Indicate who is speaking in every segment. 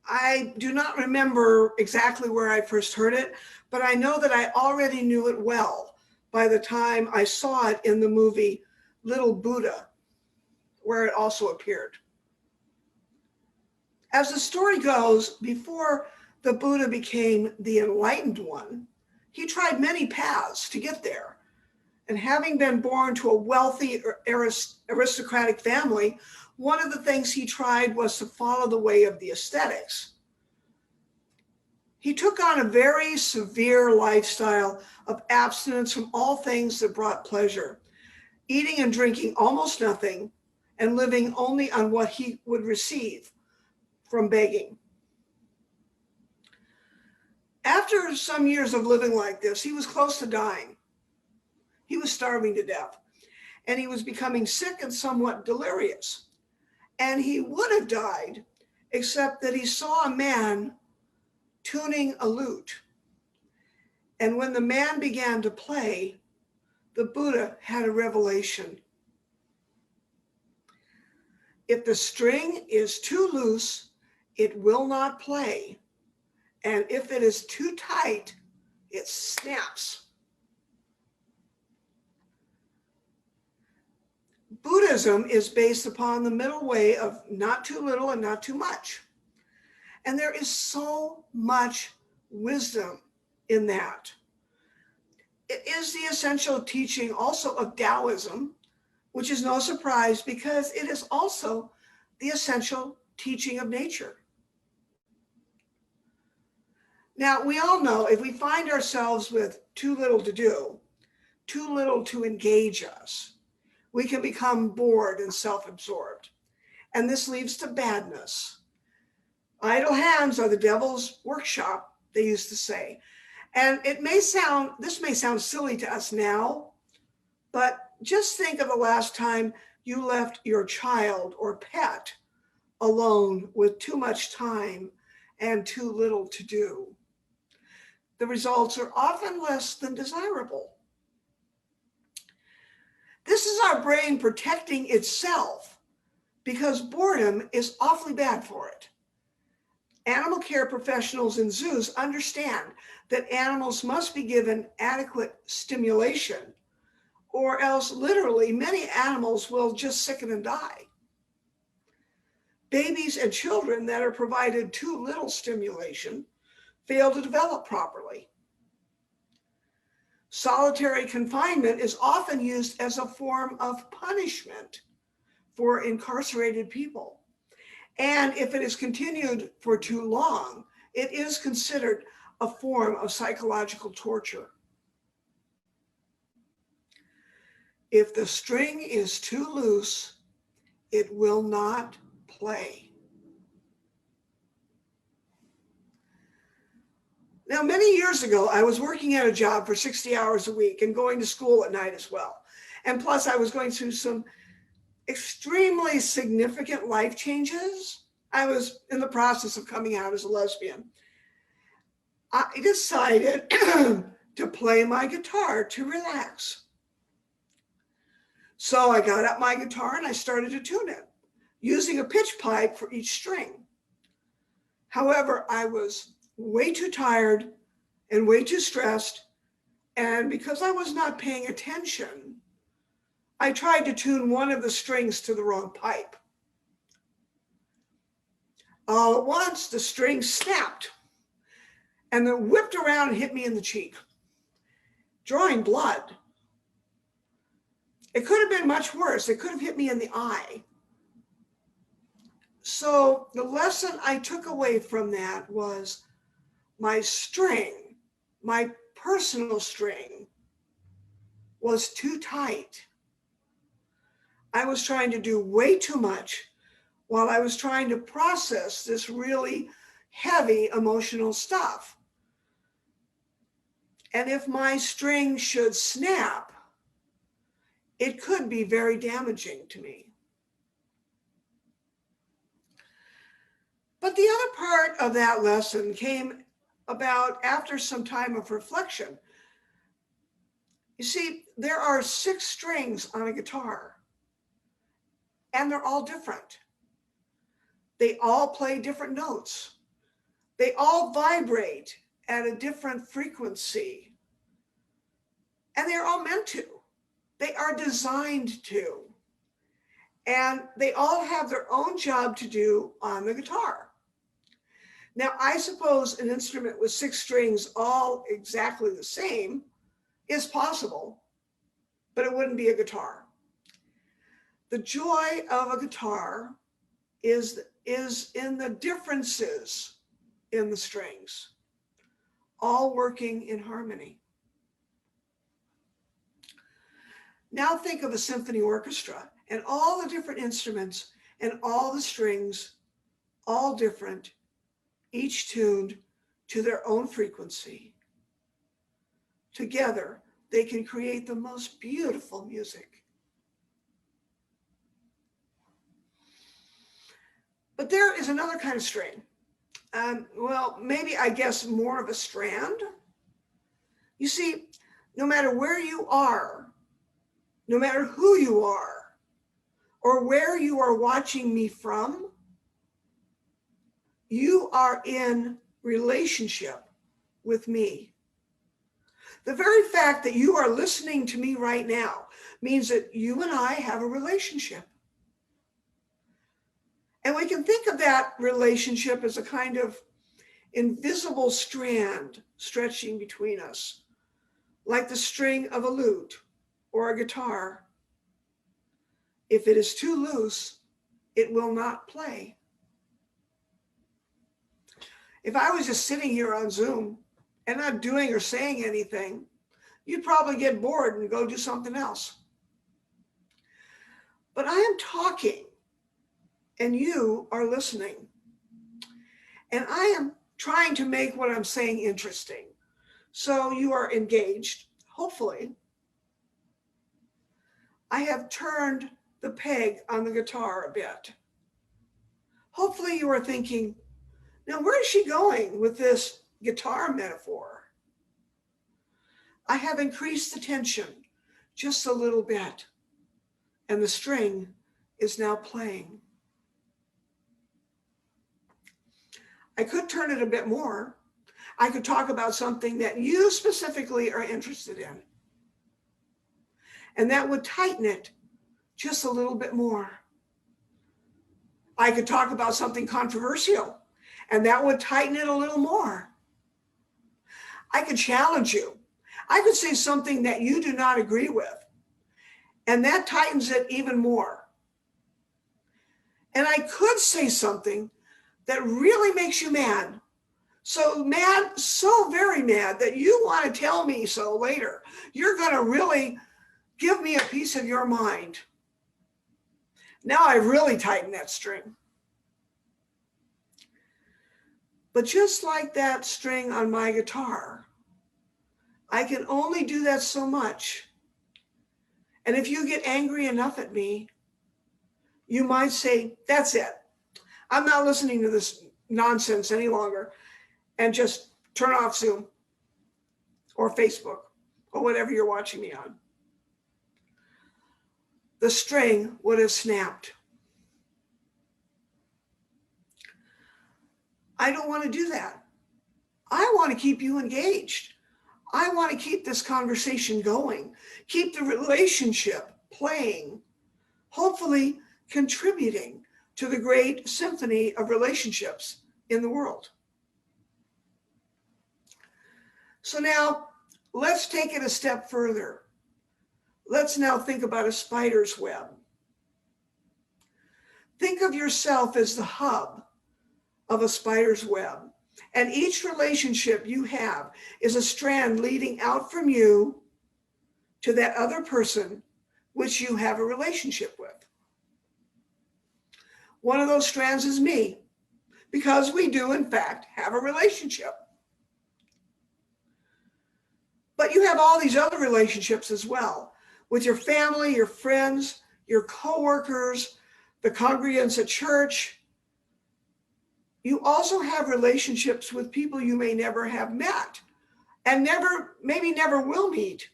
Speaker 1: I do not remember exactly where I first heard it, but I know that I already knew it well by the time I saw it in the movie Little Buddha, where it also appeared. As the story goes, before the Buddha became the enlightened one, he tried many paths to get there. And having been born to a wealthy aristocratic family, one of the things he tried was to follow the way of the ascetics. He took on a very severe lifestyle of abstinence from all things that brought pleasure, eating and drinking almost nothing, and living only on what he would receive from begging. After some years of living like this, he was close to dying. He was starving to death, and he was becoming sick and somewhat delirious. And he would have died, except that he saw a man tuning a lute. And when the man began to play, the Buddha had a revelation. If the string is too loose, it will not play. And if it is too tight, it snaps. Buddhism is based upon the middle way of not too little and not too much. And there is so much wisdom in that. It is the essential teaching also of Taoism, which is no surprise because it is also the essential teaching of nature. Now, we all know if we find ourselves with too little to do, too little to engage us, we can become bored and self-absorbed. And this leads to badness. Idle hands are the devil's workshop, they used to say. And this may sound silly to us now, but just think of the last time you left your child or pet alone with too much time and too little to do. The results are often less than desirable. This is our brain protecting itself because boredom is awfully bad for it. Animal care professionals in zoos understand that animals must be given adequate stimulation, or else literally many animals will just sicken and die. Babies and children that are provided too little stimulation fail to develop properly. Solitary confinement is often used as a form of punishment for incarcerated people. And if it is continued for too long, it is considered a form of psychological torture. If the string is too loose, it will not play. Now, many years ago, I was working at a job for 60 hours a week and going to school at night as well. And plus, I was going through some extremely significant life changes. I was in the process of coming out as a lesbian. I decided to play my guitar to relax. So I got out my guitar and I started to tune it, using a pitch pipe for each string. However, I was way too tired and way too stressed, and because I was not paying attention, I tried to tune one of the strings to the wrong pipe. All at once, the string snapped and then whipped around and hit me in the cheek, drawing blood. It could have been much worse. It could have hit me in the eye. So the lesson I took away from that was my string, my personal string, was too tight. I was trying to do way too much while I was trying to process this really heavy emotional stuff. And if my string should snap, it could be very damaging to me. But the other part of that lesson came about after some time of reflection. You see, there are 6 strings on a guitar, and they're all different. They all play different notes. They all vibrate at a different frequency. And they're all meant to. They are designed to. And they all have their own job to do on the guitar. Now, I suppose an instrument with 6 strings all exactly the same is possible, but it wouldn't be a guitar. The joy of a guitar is in the differences in the strings, all working in harmony. Now think of a symphony orchestra and all the different instruments and all the strings, all different, each tuned to their own frequency. Together, they can create the most beautiful music. But there is another kind of string. Well, maybe I guess more of a strand. You see, no matter where you are, no matter who you are, or where you are watching me from, you are in relationship with me. The very fact that you are listening to me right now means that you and I have a relationship. And we can think of that relationship as a kind of invisible strand stretching between us, like the string of a lute or a guitar. If it is too loose, it will not play. If I was just sitting here on Zoom and not doing or saying anything, you'd probably get bored and go do something else. But I am talking and you are listening. And I am trying to make what I'm saying interesting. So you are engaged, hopefully. I have turned the peg on the guitar a bit. Hopefully you are thinking, now where is she going with this guitar metaphor? I have increased the tension just a little bit, and the string is now playing. I could turn it a bit more. I could talk about something that you specifically are interested in. And that would tighten it just a little bit more. I could talk about something controversial, and that would tighten it a little more. I could challenge you. I could say something that you do not agree with, and that tightens it even more. And I could say something that really makes you mad. So mad, so very mad that you want to tell me so later. You're going to really give me a piece of your mind. Now I've really tightened that string. But just like that string on my guitar, I can only do that so much. And if you get angry enough at me, you might say, that's it. I'm not listening to this nonsense any longer, and just turn off Zoom or Facebook or whatever you're watching me on. The string would have snapped. I don't want to do that. I want to keep you engaged. I want to keep this conversation going, keep the relationship playing, hopefully contributing to the great symphony of relationships in the world. So now let's take it a step further. Let's now think about a spider's web. Think of yourself as the hub of a spider's web, and each relationship you have is a strand leading out from you to that other person which you have a relationship with. One of those strands is me, because we do, in fact, have a relationship. But you have all these other relationships as well, with your family, your friends, your coworkers, the congregants at church. You also have relationships with people you may never have met and maybe never will meet.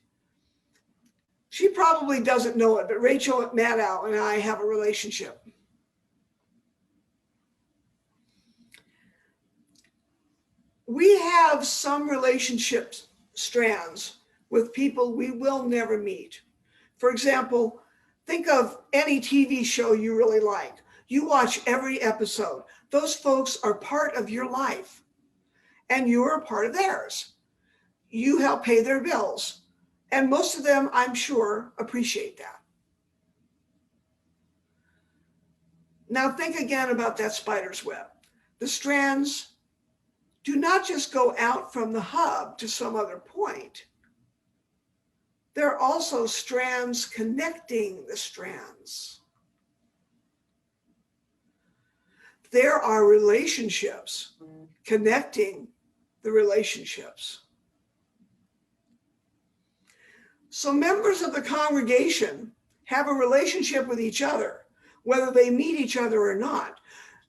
Speaker 1: She probably doesn't know it, but Rachel Maddow and I have a relationship. We have some relationship strands with people we will never meet. For example, think of any TV show you really like. You watch every episode. Those folks are part of your life, and you are a part of theirs. You help pay their bills. And most of them, I'm sure, appreciate that. Now think again about that spider's web. The strands do not just go out from the hub to some other point. There are also strands connecting the strands. There are relationships connecting the relationships. So members of the congregation have a relationship with each other, whether they meet each other or not.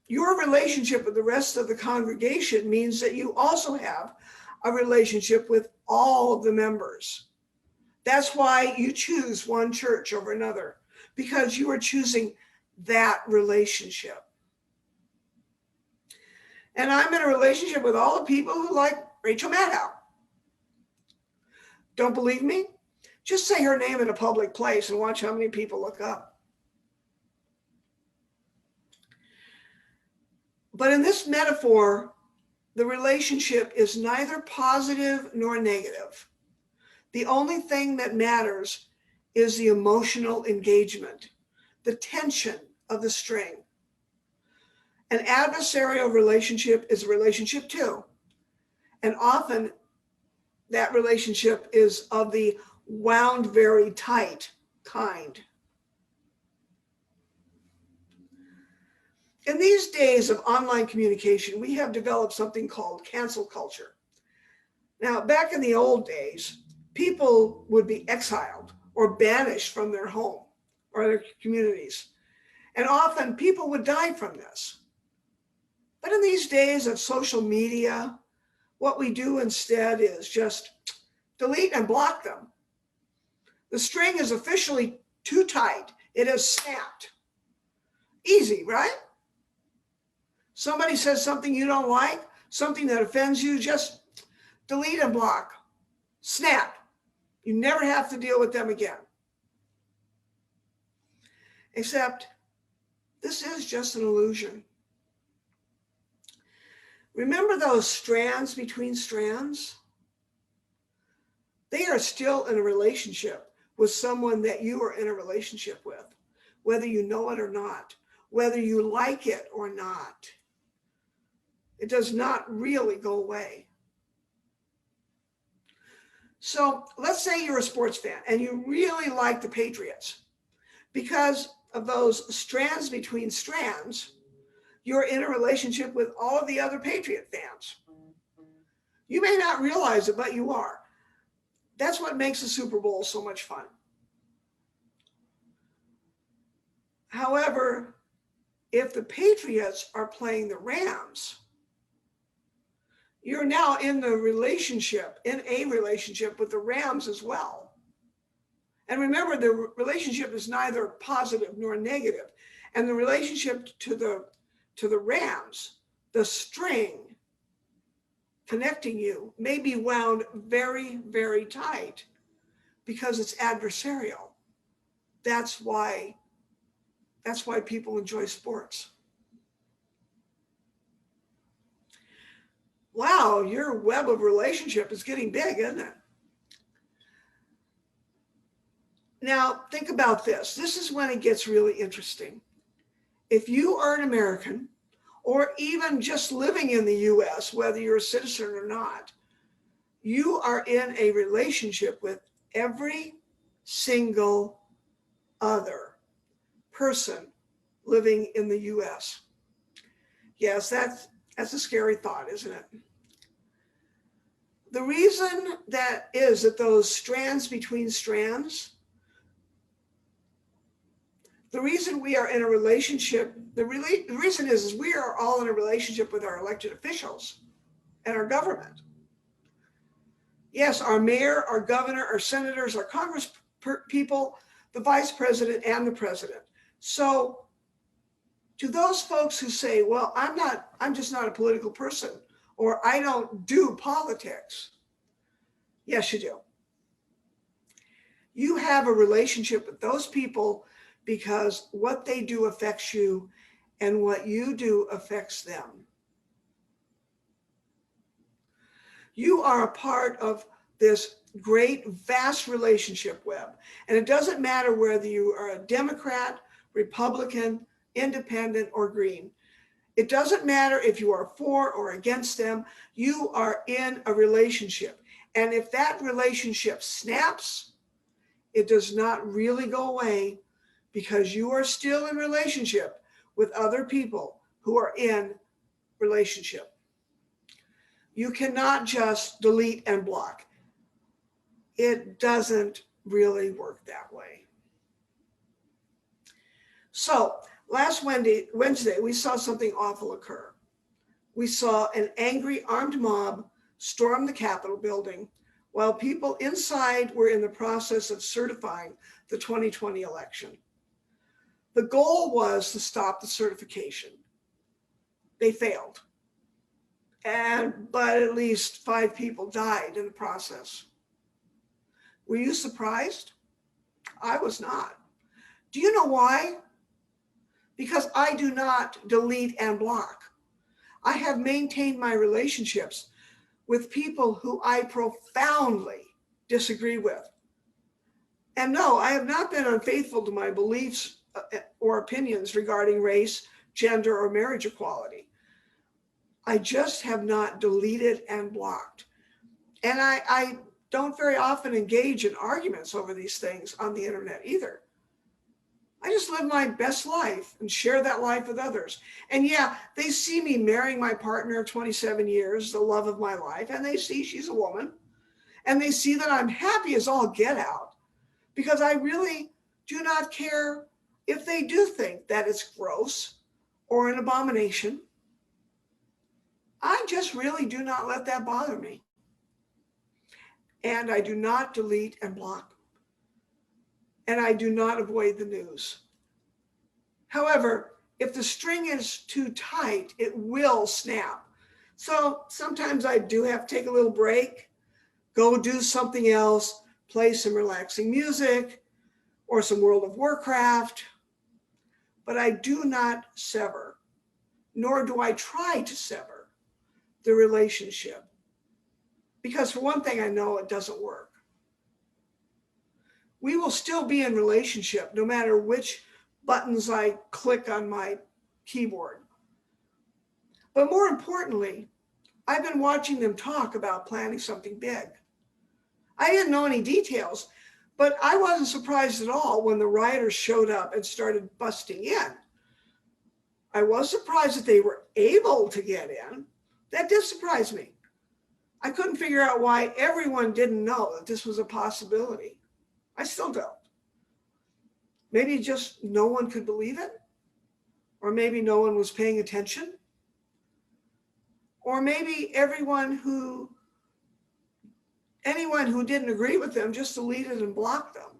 Speaker 1: Your relationship with the rest of the congregation means that you also have a relationship with all of the members. That's why you choose one church over another, because you are choosing that relationship. And I'm in a relationship with all the people who like Rachel Maddow. Don't believe me? Just say her name in a public place and watch how many people look up. But in this metaphor, the relationship is neither positive nor negative. The only thing that matters is the emotional engagement, the tension of the string. An adversarial relationship is a relationship too. And often that relationship is of the wound very tight kind. In these days of online communication, we have developed something called cancel culture. Now, back in the old days, people would be exiled or banished from their home or their communities. And often people would die from this. But in these days of social media, what we do instead is just delete and block them. The string is officially too tight. It has snapped. Easy, right? Somebody says something you don't like, something that offends you, just delete and block. Snap. You never have to deal with them again. Except this is just an illusion. Remember those strands between strands? They are still in a relationship with someone that you are in a relationship with, whether you know it or not, whether you like it or not. It does not really go away. So let's say you're a sports fan and you really like the Patriots. Because of those strands between strands, you're in a relationship with all of the other Patriot fans. You may not realize it, but you are. That's what makes the Super Bowl so much fun. However, if the Patriots are playing the Rams, you're now in a relationship with the Rams as well. And remember, the relationship is neither positive nor negative. And the relationship to the Rams, the string connecting you may be wound very, very tight because it's adversarial. That's why people enjoy sports. Wow, your web of relationship is getting big, isn't it? Now, think about this. This is when it gets really interesting. If you are an American, or even just living in the US, whether you're a citizen or not, you are in a relationship with every single other person living in the US. Yes, that's a scary thought, isn't it? The reason that is that those strands between strands, the reason we are in a relationship, the reason is we are all in a relationship with our elected officials and our government. Yes, our mayor, our governor, our senators, our Congress people, the vice president, and the president. So to those folks who say, well, I'm just not a political person, or I don't do politics. Yes, you do. You have a relationship with those people because what they do affects you and what you do affects them. You are a part of this great, vast relationship web. And it doesn't matter whether you are a Democrat, Republican, Independent, or Green. It doesn't matter if you are for or against them. You are in a relationship. And if that relationship snaps, it does not really go away because you are still in relationship with other people who are in relationship. You cannot just delete and block. It doesn't really work that way. So last Wednesday, we saw something awful occur. We saw an angry armed mob storm the Capitol building while people inside were in the process of certifying the 2020 election. The goal was to stop the certification. They failed. But at least 5 people died in the process. Were you surprised? I was not. Do you know why? Because I do not delete and block. I have maintained my relationships with people who I profoundly disagree with. And no, I have not been unfaithful to my beliefs or opinions regarding race, gender, or marriage equality. I just have not deleted and blocked. And I don't very often engage in arguments over these things on the internet either. I just live my best life and share that life with others. And yeah, they see me marrying my partner of 27 years, the love of my life, and they see she's a woman. And they see that I'm happy as all get out because I really do not care if they do think that it's gross or an abomination. I just really do not let that bother me. And I do not delete and block. And I do not avoid the news. However, if the string is too tight, it will snap. So sometimes I do have to take a little break, go do something else, play some relaxing music or some World of Warcraft. But I do not sever, nor do I try to sever the relationship. Because for one thing, I know it doesn't work. We will still be in relationship no matter which buttons I click on my keyboard. But more importantly, I've been watching them talk about planning something big. I didn't know any details, but I wasn't surprised at all when the rioters showed up and started busting in. I was surprised that they were able to get in. That did surprise me. I couldn't figure out why everyone didn't know that this was a possibility. I still don't. Maybe just no one could believe it, or maybe no one was paying attention, or maybe anyone who didn't agree with them just deleted and blocked them.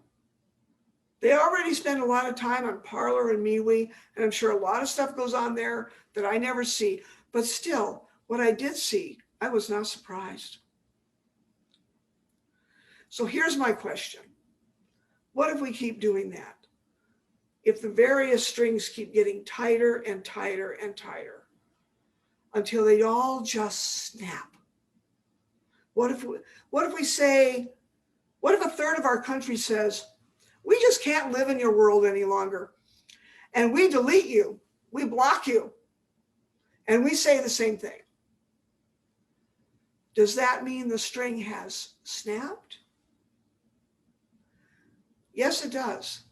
Speaker 1: They already spend a lot of time on Parler and MeWe, and I'm sure a lot of stuff goes on there that I never see. But still, what I did see, I was not surprised. So here's my question. What if we keep doing that? If the various strings keep getting tighter and tighter and tighter until they all just snap? What if a third of our country says, we just can't live in your world any longer, and we delete you, we block you, and we say the same thing? Does that mean the string has snapped? Yes, it does.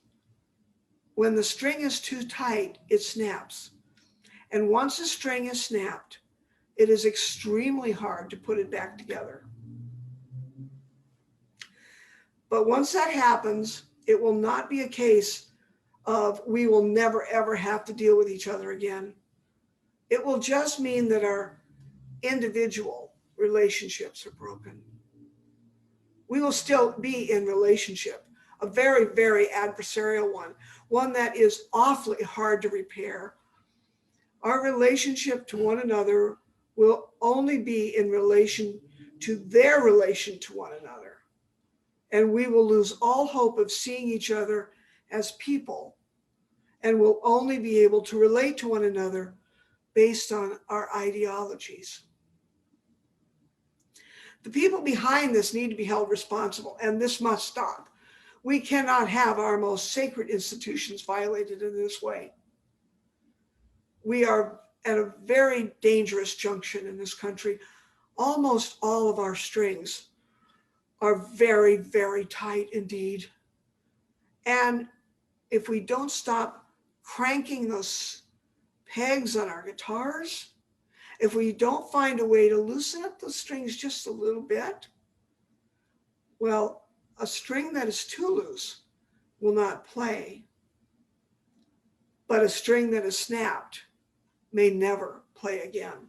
Speaker 1: When the string is too tight, it snaps. And once the string is snapped, it is extremely hard to put it back together. But once that happens, it will not be a case of we will never, ever have to deal with each other again. It will just mean that our individual relationships are broken. We will still be in relationship, a very, very adversarial one that is awfully hard to repair. Our relationship to one another will only be in relation to their relation to one another. And we will lose all hope of seeing each other as people, and will only be able to relate to one another based on our ideologies. The people behind this need to be held responsible, and this must stop. We cannot have our most sacred institutions violated in this way. We are at a very dangerous junction in this country. Almost all of our strings are very, very tight indeed. And if we don't stop cranking those pegs on our guitars, if we don't find a way to loosen up those strings just a little bit, well, a string that is too loose will not play, but a string that is snapped may never play again.